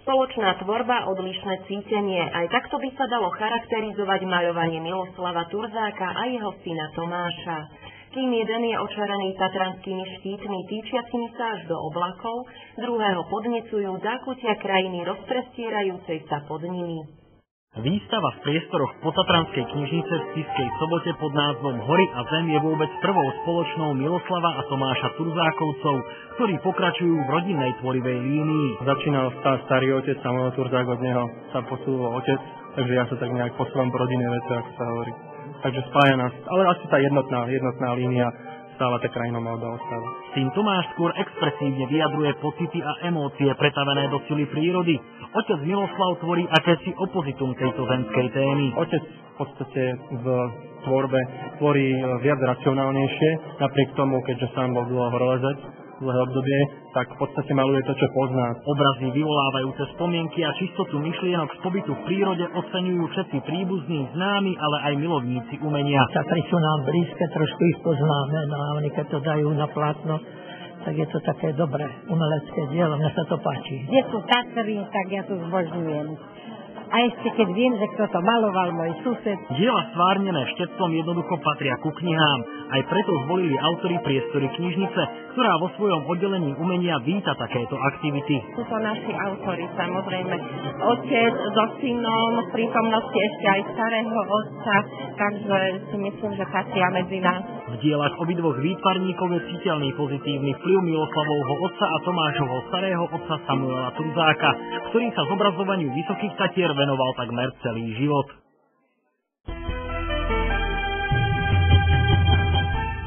Spoločná tvorba, odlišné cítenie. Aj takto by sa dalo charakterizovať maľovanie Miloslava Turzáka a jeho syna Tomáša. Kým jeden je očarený tatranskými štítmi týčiacimi sa až do oblakov, druhého podnecujú zákutia krajiny rozprestierajúcej sa pod nimi. Výstava v priestoroch Potatranskej knižnice v Spišskej Sobote pod názvom Hory a zem je vôbec prvou spoločnou Miloslava a Tomáša Turzákovcov, ktorí pokračujú v rodinnej tvorivej línii. Začínal starý otec Samuel Turzák, od neho sa posúval otec, takže ja sa tak nejak posúvam po rodinnej veci, ako sa hovorí. Takže spája nás, ale asi tá jednotná línia stále tá krajinou malba ostáva. Syn Tomáš skôr expresívne vyjadruje pocity a emócie pretavené do sily prírody. Otec Miloslav tvorí akési opozitum tejto zemskej témy. Otec v podstate v tvorbe tvorí viac racionálnejšie, napriek tomu, keďže sám bol dlho horolezec, dlhé obdobie, tak v podstate maluje to, čo pozná. Obrazy vyvolávajúce spomienky a čistotu myšlienok z pobytu v prírode oceňujú všetci príbuzní, známi, ale aj milovníci umenia. Tatry sú nám blízke, trošku ich poznáme, no a oni keď to dajú na plátno, tak je to také dobré umelecké dielo, mne sa to páči. Kde sú Tatry, tak ja to zbožňujem. A ešte keď viem, že kto to maloval, môj sused. Diela stvárnené štecom jednoducho patria ku knihám. Aj preto zvolili autori priestory knižnice, ktorá vo svojom oddelení umenia víta takéto aktivity. Sú to naši autori, samozrejme. Otec so synom, v prítomnosti ešte aj starého otca, takže si myslím, že patria medzi nás. V dielach obidvoch výtvarníkov je citeľný pozitívny vplyv Miloslavovho otca a Tomášovho starého otca Samuela Turzáka, ktorý sa zobrazovaniu Vysokých Tatier venoval takmer celý život.